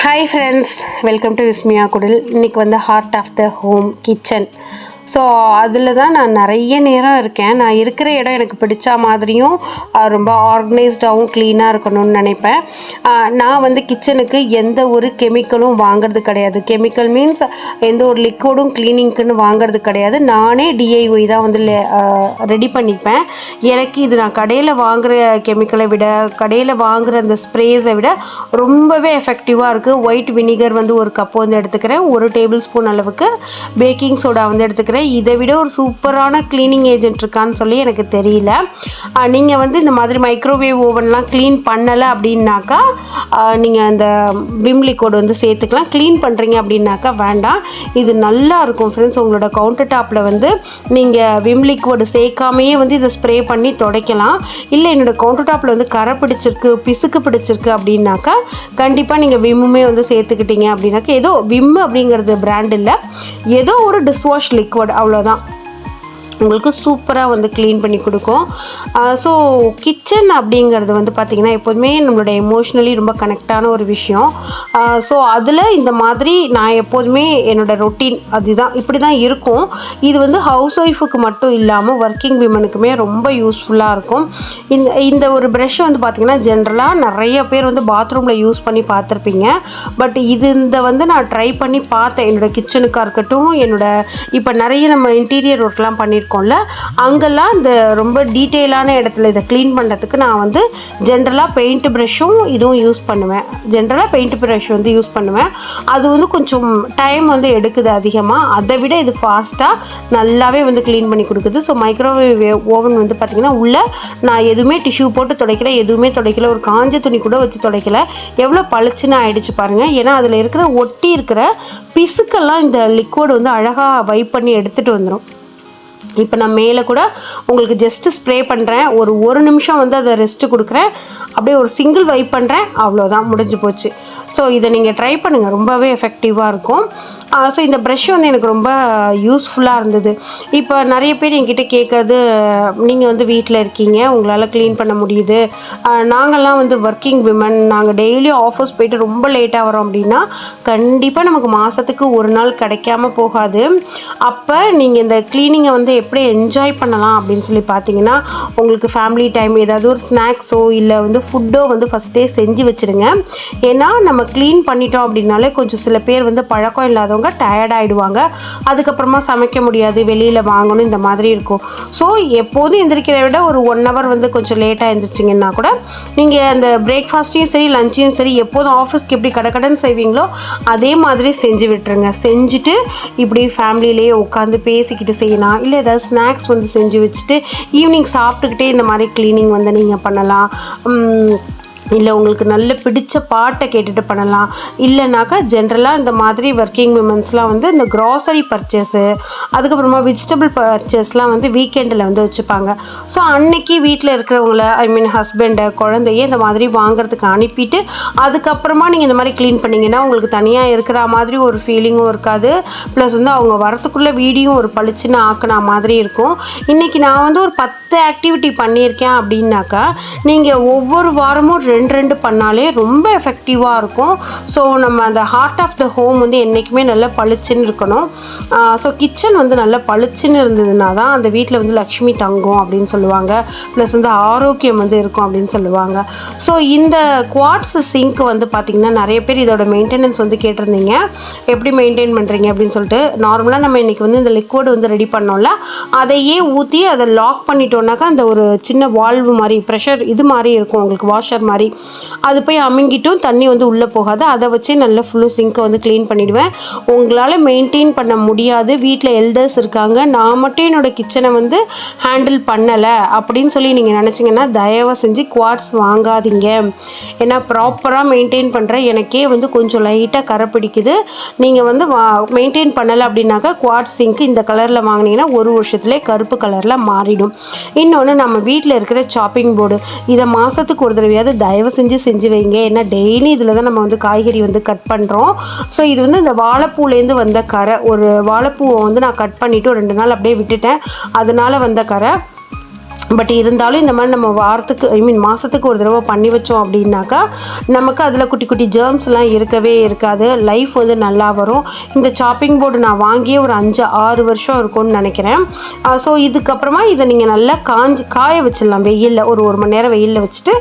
Hi friends, welcome to Vismiya Kudil. இன்னைக்கு வந்து heart of the home kitchen. So அதில் தான் நான் நிறைய நேரம் இருக்கேன். நான் இருக்கிற இடம் எனக்கு பிடிச்ச மாதிரியும் ரொம்ப ஆர்கனைஸ்டாகவும் க்ளீனாக இருக்கணும்னு நினைப்பேன். நான் வந்து கிச்சனுக்கு எந்த ஒரு கெமிக்கலும் வாங்கிறது கிடையாது. கெமிக்கல் மீன்ஸ் எந்த ஒரு லிக்விடும் க்ளீனிங்க்குன்னு வாங்கிறது கிடையாது. நானே டிஐஒய் தான் வந்து ரெடி பண்ணிப்பேன். எனக்கு இது நான் கடையில் வாங்குகிற கெமிக்கலை விட கடையில் வாங்குகிற அந்த ஸ்ப்ரேஸை விட ரொம்பவே எஃபெக்டிவாக இருக்குது. ஒயிட் வினிகர் வந்து ஒரு கப்பு வந்து எடுத்துக்கிறேன். 1 டேபிள் ஸ்பூன் அளவுக்கு பேக்கிங் சோடா வந்து எடுத்துக்கிறேன். இதை விட ஒரு சூப்பரான க்ளீனிங் ஏஜென்ட் இருக்கான்னு சொல்லி எனக்கு தெரியல. நீங்கள் வந்து இந்த மாதிரி மைக்ரோவேவ் ஓவன்லாம் க்ளீன் பண்ணலை அப்படின்னாக்கா நீங்கள் அந்த விம் லிக்விட் வந்து சேர்த்துக்கலாம். க்ளீன் பண்ணுறீங்க அப்படின்னாக்கா வேண்டாம். இது நல்லா இருக்கும் ஃப்ரெண்ட்ஸ். உங்களோட கவுண்டர் டாப்பில் வந்து நீங்கள் விம் லிக்விட் சேர்க்காமையே வந்து இதை ஸ்ப்ரே பண்ணி துடைக்கலாம். இல்லை என்னோடய கவுண்டர் டாப்பில் வந்து கரை பிடிச்சிருக்கு, பிசுக்கு பிடிச்சிருக்கு அப்படின்னாக்கா கண்டிப்பாக நீங்கள் விம்முமே வந்து சேர்த்துக்கிட்டீங்க அப்படின்னாக்கா ஏதோ விம் அப்படிங்கிறது பிராண்ட் இல்லை, ஏதோ ஒரு டிஷ்வாஷ் லிக்விட் அவ்வளோதான் உங்களுக்கு சூப்பராக வந்து க்ளீன் பண்ணி கொடுக்கும். ஸோ கிச்சன் அப்படிங்கிறது வந்து பார்த்திங்கன்னா எப்போதுமே நம்மளோட எமோஷ்னலி ரொம்ப கனெக்டான ஒரு விஷயம். ஸோ அதில் இந்த மாதிரி நான் எப்போதுமே என்னோடய ரொட்டீன் அதுதான் இப்படி தான் இருக்கும். இது வந்து ஹவுஸ் ஒய்ஃபுக்கு மட்டும் இல்லாமல் ஒர்க்கிங் விமனுக்குமே ரொம்ப யூஸ்ஃபுல்லாக இருக்கும். இந்த ஒரு ப்ரஷ் வந்து பார்த்திங்கன்னா ஜென்ரலாக நிறைய பேர் வந்து பாத்ரூமில் யூஸ் பண்ணி பார்த்துருப்பீங்க. பட் இந்த வந்து நான் ட்ரை பண்ணி பார்த்தேன். என்னோடய கிச்சனுக்காக இருக்கட்டும், இப்போ நிறைய நம்ம இன்டீரியர் ஒர்க்லாம் பண்ணியிருக்கோம், அங்கெல்லாம் இந்த ரொம்ப டீட்டெயிலான இடத்துல இதை க்ளீன் பண்ணுறதுக்கு நான் வந்து ஜென்ரலாக பெயிண்ட் ப்ரஷ்ஷும் இதுவும் யூஸ் பண்ணுவேன். யூஸ் பண்ணுவேன். அது வந்து கொஞ்சம் டைம் வந்து எடுக்குது அதிகமாக. அதை விட இது ஃபாஸ்ட்டாக நல்லாவே வந்து க்ளீன் பண்ணி கொடுக்குது. ஸோ மைக்ரோவேவ் ஓவன் வந்து பார்த்திங்கன்னா உள்ளே நான் எதுவுமே டிஷ்யூ போட்டு துடைக்கல, எதுவுமே துடைக்கல, ஒரு காஞ்ச துணி கூட வச்சு துடைக்கல. எவ்வளோ பளிச்சுன்னு ஆயிடுச்சு பாருங்கள். ஏன்னா அதில் ஒட்டி இருக்கிற பிசுக்கெல்லாம் இந்த லிக்விட் வந்து அழகாக வைப் பண்ணி எடுத்துகிட்டு வந்துடும். இப்போ நான் மேலே கூட உங்களுக்கு ஜஸ்ட்டு ஸ்ப்ரே பண்ணுறேன், ஒரு நிமிஷம் வந்து அதை ரெஸ்ட்டு கொடுக்குறேன், அப்படியே ஒரு சிங்கிள் வைப் பண்ணுறேன், அவ்வளோதான் முடிஞ்சு போச்சு. ஸோ இதை நீங்கள் ட்ரை பண்ணுங்கள், ரொம்பவே எஃபெக்டிவாக இருக்கும். ஸோ இந்த ப்ரஷ் வந்து எனக்கு ரொம்ப யூஸ்ஃபுல்லாக இருந்தது. இப்போ நிறைய பேர் என்கிட்ட கேட்குறது, நீங்கள் வந்து வீட்டில் இருக்கீங்க, உங்களால் க்ளீன் பண்ண முடியுது, நாங்கள்லாம் வந்து ஒர்க்கிங் விமன், நாங்கள் டெய்லியும் ஆஃபீஸ் போய்ட்டு ரொம்ப லேட்டாக வரோம் அப்படின்னா கண்டிப்பாக நமக்கு மாதத்துக்கு ஒரு நாள் கிடைக்காம போகாது. அப்போ நீங்கள் இந்த க்ளீனிங்கை வந்து எப்படி என்ஜாய் பண்ணலாம் அப்படின்னு சொல்லி பார்த்தீங்கன்னா, உங்களுக்கு ஃபேமிலி டைம் ஏதாவது ஒரு ஸ்நாக்ஸோ இல்லை வந்து ஃபுட்டோ வந்து ஃபஸ்ட்டே செஞ்சு வச்சுடுங்க. ஏன்னா நம்ம க்ளீன் பண்ணிட்டோம் அப்படின்னாலே கொஞ்சம் சில பேர் வந்து பழக்கம் இல்லாதவங்க டயர்ட் ஆகிடுவாங்க. அதுக்கப்புறமா சமைக்க முடியாது, வெளியில் வாங்கணும், இந்த மாதிரி இருக்கும். ஸோ எப்போதும் எந்திரிக்கிறத விட ஒரு 1 hour வந்து கொஞ்சம் லேட்டாக எழுந்திரிச்சிங்கன்னா கூட நீங்கள் அந்த பிரேக்ஃபாஸ்ட்டையும் சரி லஞ்சையும் சரி எப்போதும் ஆஃபீஸ்க்கு எப்படி கடகடன்னு செய்வீங்களோ அதே மாதிரி செஞ்சு விட்டுருங்க. செஞ்சுட்டு இப்படி ஃபேமிலியிலேயே உட்காந்து பேசிக்கிட்டு செய்யலாம். இல்லை ஏதாவது ஸ்நாக்ஸ் வந்து செஞ்சு வச்சுட்டு ஈவினிங் சாப்பிட்டுக்கிட்டே இந்த மாதிரி க்ளீனிங் வந்து நீங்கள் பண்ணலாம். இல்லை உங்களுக்கு நல்ல பிடிச்ச பாட்டை கேட்டுட்டு பண்ணலாம். இல்லைனாக்கா ஜென்ரலாக இந்த மாதிரி ஒர்க்கிங் விமன்ஸ்லாம் வந்து இந்த க்ராசரி பர்ச்சேஸு, அதுக்கப்புறமா வெஜிடபிள் பர்ச்சேஸ்லாம் வந்து வீக்கெண்டில் வந்து வச்சுப்பாங்க. ஸோ அன்னைக்கு வீட்டில் இருக்கிறவங்கள ஹஸ்பண்டை குழந்தைய இந்த மாதிரி வாங்குறதுக்கு அனுப்பிட்டு அதுக்கப்புறமா நீங்கள் இந்த மாதிரி க்ளீன் பண்ணிங்கன்னா உங்களுக்கு தனியாக இருக்கிற மாதிரி ஒரு ஃபீலிங்கும் இருக்காது. ப்ளஸ் வந்து அவங்க வரத்துக்குள்ளே வீடியும் ஒரு பளிச்சுன்னு ஆக்கின மாதிரி இருக்கும். இன்றைக்கி நான் வந்து ஒரு 10 ஆக்டிவிட்டி பண்ணியிருக்கேன் அப்படின்னாக்கா நீங்கள் ஒவ்வொரு வாரமும் 2 பண்ணாலே ரொம்ப எஃபெக்டிவாக இருக்கும். ஸோ நம்ம அந்த ஹார்ட் ஆஃப் த ஹோம் வந்து என்றைக்குமே நல்லா பளிச்சுன்னு இருக்கணும். ஸோ கிச்சன் வந்து நல்லா பளிச்சுன்னு இருந்ததுன்னா தான் அந்த வீட்டில் வந்து லக்ஷ்மி தங்கும் அப்படின்னு சொல்லுவாங்க. ப்ளஸ் வந்து ஆரோக்கியம் வந்து இருக்கும் அப்படின்னு சொல்லுவாங்க. ஸோ இந்த குவார்ட்ஸ் சிங்க் வந்து பார்த்திங்கன்னா நிறைய பேர் இதோட மெயின்டெனன்ஸ் வந்து கேட்டிருந்தீங்க, எப்படி மெயின்டைன் பண்ணுறீங்க அப்படின்னு சொல்லிட்டு. நார்மலாக நம்ம இன்றைக்கி வந்து இந்த லிக்விட் வந்து ரெடி பண்ணோம்ல, அதையே ஊற்றி அதை லாக் பண்ணிட்டோம்னாக்கா அந்த ஒரு சின்ன வால்வு மாதிரி ப்ரெஷர் இது மாதிரி இருக்கும், உங்களுக்கு வாஷர் மாதிரி, அது போய் அமுங்கிட்டும் தண்ணி வந்து உள்ளே போகாது. அதை வச்சு நல்லா ஃபுல்லு சிங்க்கை வந்து க்ளீன் பண்ணிவிடுவேன். உங்களால் மெயின்டைன் பண்ண முடியாது, வீட்டில் எல்டர்ஸ் இருக்காங்க, நான் மட்டும் என்னோடய கிச்சனை வந்து ஹேண்டில் பண்ணலை அப்படின்னு சொல்லி நீங்கள் நினச்சிங்கன்னா தயவு செஞ்சு குவார்ட்ஸ் வாங்காதீங்க. ஏன்னா ப்ராப்பராக மெயின்டைன் பண்ணுற எனக்கே வந்து கொஞ்சம் லைட்டாக கரை பிடிக்குது. நீங்கள் வந்து மெயின்டைன் பண்ணலை அப்படின்னாக்கா குவார்ட்ஸ் சிங்க் இந்த கலரில் வாங்கினீங்கன்னா 1 வருஷத்துலேயே கருப்பு கலரில் மாறிடும். இன்னொன்று நம்ம வீட்டில் இருக்கிற சாப்பிங் போர்டு, இதை மாதத்துக்கு ஒரு தடவையாவது தயவு செஞ்சு வைங்க. ஏன்னா டெய்லி இதில் தான் நம்ம வந்து காய்கறி வந்து கட் பண்ணுறோம். ஸோ இது வந்து இந்த வாழைப்பூலேருந்து வந்த கரை. ஒரு வாழைப்பூவை வந்து நான் கட் பண்ணிவிட்டு 2 நாள் அப்படியே விட்டுட்டேன், அதனால் வந்த கரை. பட் இருந்தாலும் இந்த மாதிரி நம்ம வாரத்துக்கு மாதத்துக்கு ஒரு தடவை பண்ணி வச்சோம் அப்படின்னாக்கா நமக்கு அதில் குட்டி குட்டி ஜெர்ம்ஸ்லாம் இருக்கவே இருக்காது. லைஃப் வந்து நல்லா வரும். இந்த சாப்பிங் போர்டு நான் வாங்கியே ஒரு 5-6 வருஷம் இருக்கும்னு நினைக்கிறேன். ஸோ இதுக்கப்புறமா இதை நீங்கள் நல்லா காய வச்சிடலாம் வெயிலில். ஒரு மணி நேரம் வெயிலில் வச்சுட்டு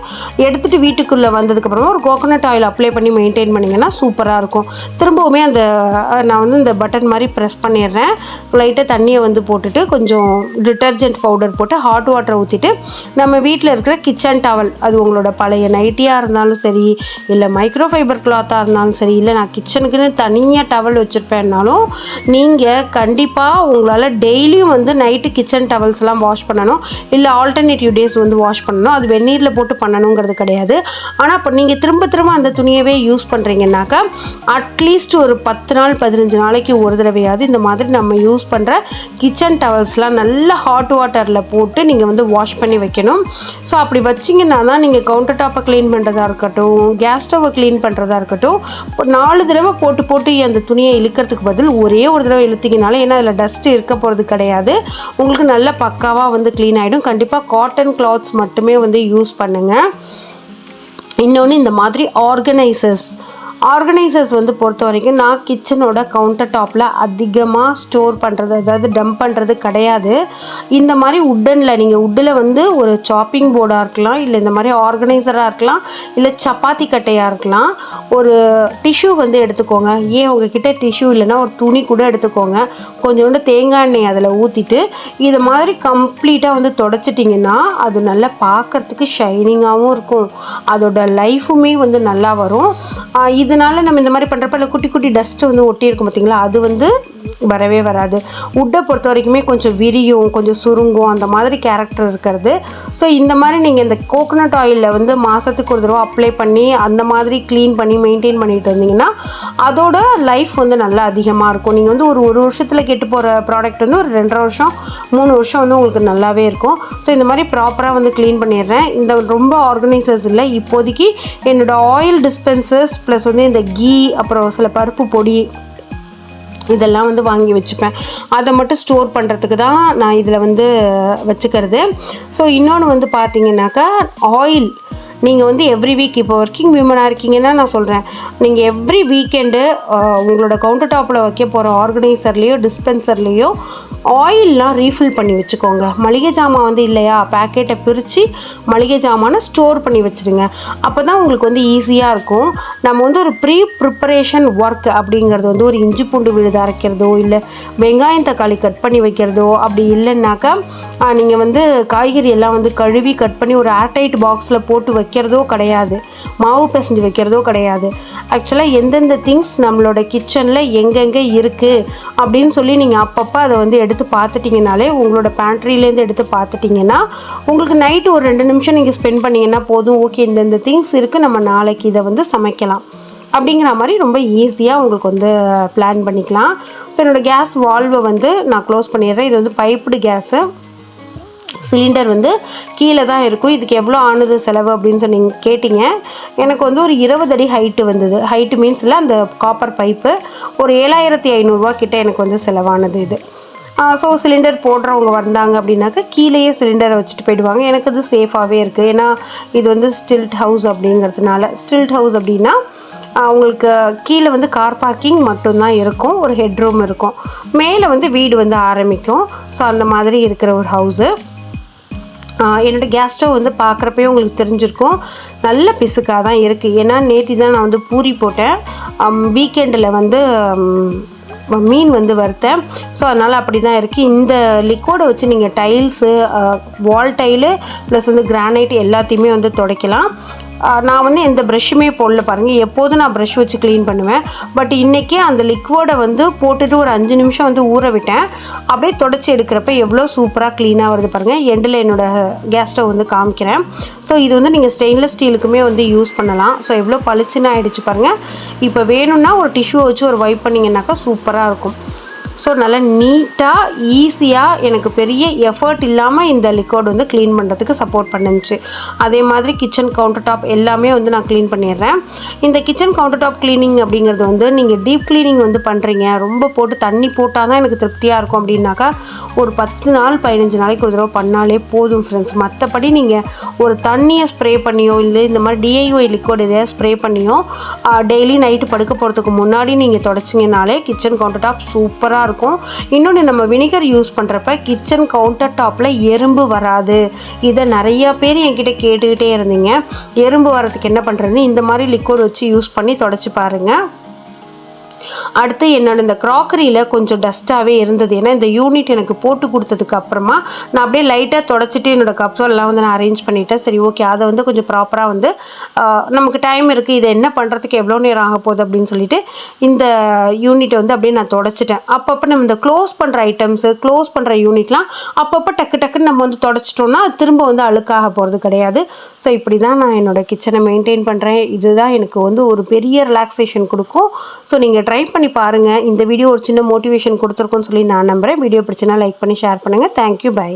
எடுத்துகிட்டு வீட்டுக்குள்ளே வந்ததுக்கப்புறமா ஒரு கோகோனட் ஆயில் அப்ளை பண்ணி மெயின்டைன் பண்ணிங்கன்னா சூப்பராக இருக்கும். திரும்பவுமே நான் வந்து இந்த பட்டன் மாதிரி ப்ரெஸ் பண்ணிடுறேன். லைட்டாக தண்ணியை வந்து போட்டுட்டு கொஞ்சம் டிட்டர்ஜென்ட் பவுடர் போட்டு ஹாட் வாட்டர் ஊற்றிட்டு நம்ம வீட்டில் இருக்கிற கிச்சன் டவல், அது உங்களோட பழைய நைட்டியாக இருந்தாலும் சரி, இல்லை மைக்ரோ ஃபைபர் கிளாத்தாக இருந்தாலும் சரி, இல்லை நான் கிச்சனுக்குன்னு தனியாக டவல் வச்சுருப்பேன்னாலும் நீங்கள் கண்டிப்பாக உங்களால் டெய்லியும் வந்து நைட்டு கிச்சன் டவல்ஸ்லாம் வாஷ் பண்ணணும். இல்லை ஆல்டர்னேட்டிவ் டேஸ் வந்து வாஷ் பண்ணணும். அது வெந்நீரில் போட்டு பண்ணணுங்கிறது கிடையாது. ஆனால் இப்போ நீங்கள் திரும்ப திரும்ப அந்த துணியவே யூஸ் பண்ணுறீங்கன்னாக்கா அட்லீஸ்ட் ஒரு 10 நாள் 15 நாளைக்கு ஒரு தடவையாவது இந்த மாதிரி நம்ம யூஸ் பண்ணுற கிச்சன் டவல்ஸ்லாம் நல்லா ஹாட் வாட்டரில் போட்டு நீங்கள் வந்து வாஷ் பண்ணி வைக்கணும். ஸோ அப்படி வச்சிங்கன்னா தான் நீங்கள் கவுண்டர் டாப்பை க்ளீன் பண்ணுறதா இருக்கட்டும், கேஸ் ஸ்டவ்வை க்ளீன் பண்ணுறதா இருக்கட்டும், இப்போ 4 தடவை போட்டு அந்த துணியை இழுக்கிறதுக்கு பதில் ஒரே ஒரு தடவை இழுத்திங்கனாலே, ஏன்னா அதில் டஸ்ட்டு இருக்க போகிறது கிடையாது, உங்களுக்கு நல்ல பக்காவாக வந்து க்ளீன் ஆகிடும். கண்டிப்பாக காட்டன் கிளாத்ஸ் மட்டுமே வந்து யூஸ் பண்ணுங்கள். இன்னொன்று இந்த மாதிரி ஆர்கனைசர்ஸ் வந்து பொறுத்த வரைக்கும் நான் கிச்சனோட கவுண்டர் டாப்பில் அதிகமாக ஸ்டோர் பண்ணுறது, அதாவது டம்ப் பண்ணுறது கிடையாது. இந்த மாதிரி நீங்கள் உட்டில் வந்து ஒரு சாப்பிங் போர்டாக இருக்கலாம், இல்லை இந்த மாதிரி ஆர்கனைசராக இருக்கலாம், இல்லை சப்பாத்தி கட்டையாக இருக்கலாம். ஒரு டிஷ்யூ வந்து எடுத்துக்கோங்க. ஏன் உங்ககிட்ட டிஷ்யூ இல்லைன்னா ஒரு துணி கூட எடுத்துக்கோங்க. கொஞ்சோண்டு தேங்காய் எண்ணெய் அதில் ஊற்றிட்டு இது மாதிரி கம்ப்ளீட்டாக வந்து தொடச்சிட்டிங்கன்னா அது நல்லா பார்க்குறதுக்கு ஷைனிங்காகவும் இருக்கும். அதோட லைஃபுமே வந்து நல்லா வரும். இதனால் நம்ம இந்த மாதிரி பண்ணுறப்ப இல்லை குட்டி குட்டி டஸ்ட்டு வந்து ஒட்டியிருக்கும் பார்த்திங்களா, அது வந்து வரவே வராது. உட்டை பொறுத்த வரைக்குமே கொஞ்சம் விரியும், கொஞ்சம் சுருங்கும், அந்த மாதிரி கேரக்டர் இருக்கிறது. ஸோ இந்த மாதிரி நீங்கள் இந்த கோகோனட் ஆயிலில் வந்து மாதத்துக்கு ஒரு தடவை அப்ளை பண்ணி அந்த மாதிரி க்ளீன் பண்ணி மெயின்டைன் பண்ணிட்டு வந்தீங்கன்னா அதோட லைஃப் வந்து நல்லா அதிகமாக இருக்கும். நீங்கள் வந்து ஒரு வருஷத்தில் கெட்டு போகிற ப்ராடக்ட் வந்து ஒரு 2.5 வருஷம் 3 வருஷம் வந்து உங்களுக்கு நல்லாவே இருக்கும். ஸோ இந்த மாதிரி ப்ராப்பராக வந்து க்ளீன் பண்ணிடுறேன். இந்த ரொம்ப ஆர்கனைசர்ஸ் இல்லை, இப்போதைக்கு என்னோடய ஆயில் டிஸ்பென்சர்ஸ் ப்ளஸ் வந்து இந்த கீ, அப்புறம் சில பருப்பு பொடி இதெல்லாம் வந்து வாங்கி வச்சுப்பேன். அதை மட்டும் ஸ்டோர் பண்ணுறதுக்கு தான் நான் இதில் வந்து வச்சுக்கிறது. ஸோ இன்னொன்று வந்து பார்த்தீங்கன்னாக்கா ஆயில் நீங்கள் வந்து எவ்ரி வீக், இப்போ ஒர்க்கிங் விமனாக இருக்கீங்கன்னா நான் சொல்கிறேன், நீங்கள் எவ்ரி வீக்கெண்டு உங்களோட கவுண்டர் டாப்பில் வைக்க போகிற ஆர்கனைசர்லேயோ டிஸ்பென்சர்லேயோ ஆயிலெலாம் ரீஃபில் பண்ணி வச்சுக்கோங்க. மளிகை ஜாமான் வந்து இல்லையா, பேக்கெட்டை பிரித்து மளிகை ஜாமானை ஸ்டோர் பண்ணி வச்சுடுங்க. அப்போ தான் உங்களுக்கு வந்து ஈஸியாக இருக்கும். நம்ம வந்து ஒரு ப்ரிப்பரேஷன் ஒர்க் அப்படிங்கிறது வந்து ஒரு இஞ்சி பூண்டு விழுது அரைக்கிறதோ, இல்லை வெங்காயம் தக்காளி கட் பண்ணி வைக்கிறதோ, அப்படி இல்லைன்னாக்கா நீங்கள் வந்து காய்கறி எல்லாம் வந்து கழுவி கட் பண்ணி ஒரு ஏர்டைட் பாக்ஸில் போட்டு வைக்கிறதோ கிடையாது, மாவு பிசைஞ்சு வைக்கிறதோ கிடையாது. ஆக்சுவலாக எந்தெந்த திங்ஸ் நம்மளோட கிச்சனில் எங்கெங்கே இருக்குது அப்படின்னு சொல்லி நீங்கள் அப்பப்போ அதை வந்து எடுத்து பார்த்துட்டிங்கனாலே, உங்களோட பேண்ட்ரிலேருந்து எடுத்து பார்த்துட்டிங்கன்னா உங்களுக்கு நைட்டு ஒரு 2 நிமிஷம் நீங்கள் ஸ்பெண்ட் பண்ணிங்கன்னா போதும். ஓகே, இந்தந்த திங்ஸ் இருக்குது, நம்ம நாளைக்கு இதை வந்து சமைக்கலாம் அப்படிங்கிற மாதிரி ரொம்ப ஈஸியாக உங்களுக்கு வந்து பிளான் பண்ணிக்கலாம். ஸோ என்னோடய கேஸ் வால்வை வந்து நான் க்ளோஸ் பண்ணிடுறேன். இது வந்து பைப்டு கேஸு. சிலிண்டர் வந்து கீழே தான் இருக்கும். இதுக்கு எவ்வளோ ஆனது செலவு அப்படின்னு சொல்லி நீங்கள் கேட்டிங்க. எனக்கு வந்து ஒரு 20 அடி ஹைட்டு வந்தது. ஹைட்டு மீன்ஸில் அந்த காப்பர் பைப்பு ஒரு 7500 கிட்ட எனக்கு வந்து செலவானது இது. ஸோ சிலிண்டர் போடுறவங்க வந்தாங்க அப்படின்னாக்கா கீழேயே சிலிண்டரை வச்சுட்டு போயிடுவாங்க. எனக்கு இது சேஃபாகவே இருக்குது. ஏன்னா இது வந்து ஸ்டில்ட் ஹவுஸ் அப்படிங்கிறதுனால. ஸ்டில்ட் ஹவுஸ் அப்படின்னா உங்களுக்கு கீழே வந்து கார் பார்க்கிங் மட்டும்தான் இருக்கும், ஒரு ஹெட்ரூம் இருக்கும், மேலே வந்து வீடு வந்து ஆரம்பிக்கும். ஸோ அந்த மாதிரி இருக்கிற ஒரு ஹவுஸு. என்னோடய கேஸ் ஸ்டவ் வந்து பார்க்குறப்பே உங்களுக்கு தெரிஞ்சிருக்கும், நல்ல பிசுக்காக தான் இருக்குது. ஏன்னா நேற்று தான் நான் வந்து பூரி போட்டேன், வீக்கெண்டில் வந்து மீன் வந்து வறுத்தேன். ஸோ அதனால் அப்படி தான் இருக்குது. இந்த லிக்விடை வச்சு நீங்கள் டைல்ஸு, வால் டைலு ப்ளஸ் வந்து கிரானைட் எல்லாத்தையுமே வந்து துடைக்கலாம். நான் வந்து எந்த ப்ரஷ்ஷுமே போடல பாருங்கள். எப்போதும் நான் ப்ரஷ் வச்சு க்ளீன் பண்ணுவேன். பட் இன்றைக்கி அந்த லிக்விடை வந்து போட்டுட்டு ஒரு 5 நிமிஷம் வந்து ஊற விட்டேன். அப்படியே தொடச்சி எடுக்கிறப்ப எவ்வளோ சூப்பராக க்ளீனாக வருது பாருங்கள். எண்டில் என்னோடய கேஸ் ஸ்டவ் வந்து காமிக்கிறேன். ஸோ இது வந்து நீங்கள் ஸ்டெயின்லெஸ் ஸ்டீலுக்குமே வந்து யூஸ் பண்ணலாம். ஸோ எவ்வளோ பளிச்சுன்னு ஆகிடுச்சு பாருங்கள். இப்போ வேணும்னா ஒரு டிஷ்யூ வச்சு ஒரு வைப் பண்ணிங்கனாக்கா சூப்பராக இருக்கும். ஸோ நல்லா நீட்டாக ஈஸியாக எனக்கு பெரிய எஃபர்ட் இல்லாமல் இந்த லிக்விட் வந்து க்ளீன் பண்ணுறதுக்கு சப்போர்ட் பண்ணுச்சு. அதே மாதிரி கிச்சன் கவுண்டர் டாப் எல்லாமே வந்து நான் க்ளீன் பண்ணிடுறேன். இந்த கிச்சன் கவுண்டர் டாப் க்ளீனிங் அப்படிங்கிறது வந்து நீங்கள் டீப் க்ளீனிங் வந்து பண்ணுறீங்க, ரொம்ப போட்டு தண்ணி போட்டால் தான் எனக்கு திருப்தியாக இருக்கும் அப்படின்னாக்கா ஒரு 10 நாள் 15 நாளைக்கு ஒரு தடவை பண்ணாலே போதும் ஃப்ரெண்ட்ஸ். மற்றபடி நீங்கள் ஒரு தண்ணியை ஸ்ப்ரே பண்ணியோ இல்லை இந்த மாதிரி DIY லிக்விட் எதையாவது ஸ்ப்ரே பண்ணியோ டெய்லி நைட்டு படுக்க போகிறதுக்கு முன்னாடி நீங்கள் தொடச்சிங்கனாலே கிச்சன் கவுண்டர் டாப் சூப்பராக இருக்கும். இன்னொன்று, நம்ம வினிகர் யூஸ் பண்ணுறப்ப கிச்சன் கவுண்டர் டாப்பில் எறும்பு வராது. இதை நிறையா பேர் என்கிட்ட கேட்டுக்கிட்டே இருந்தீங்க. எறும்பு வரதுக்கு என்ன பண்ணுறதுன்னு இந்த மாதிரி லிக்விட் வச்சு யூஸ் பண்ணி தொடச்சி பாருங்கள். அடுத்து என்னோட இந்த க்ராக்கரியில் கொஞ்சம் டஸ்ட்டாகவே இருந்தது. ஏன்னா இந்த யூனிட் எனக்கு போட்டு கொடுத்ததுக்கு அப்புறமா நான் அப்படியே லைட்டாக தொடச்சிட்டு என்னோடய கப்ஸெல்லாம் வந்து நான் அரேஞ்ச் பண்ணிவிட்டேன். சரி, ஓகே, அதை வந்து கொஞ்சம் ப்ராப்பராக வந்து நமக்கு டைம் இருக்குது, இதை என்ன பண்ணுறதுக்கு எவ்வளோ நேரம் ஆக போகுது அப்படின்னு சொல்லிட்டு இந்த யூனிட்டை வந்து அப்படியே நான் தொடச்சிட்டேன். அப்பப்போ நம்ம இந்த க்ளோஸ் பண்ணுற ஐட்டம்ஸு, க்ளோஸ் பண்ணுற யூனிட்லாம் அப்பப்போ டக்குன்னு நம்ம வந்து தொடச்சிட்டோம்னா திரும்ப வந்து அழுக்காக போகிறது கிடையாது. ஸோ இப்படி தான் நான் என்னோடய கிச்சனை மெயின்டைன் பண்ணுறேன். இதுதான் எனக்கு வந்து ஒரு பெரிய ரிலாக்ஸேஷன் கொடுக்கும். ஸோ நீங்கள் ட்ரை பண்ணி பாருங்கள். இந்த வீடியோ ஒரு சின்ன மோட்டிவேஷன் கொடுத்துருக்குன்னு சொல்லி நான் நம்புகிறேன். வீடியோ பிடிச்சினா லைக் பண்ணி ஷேர் பண்ணுங்கள். Thank you, by.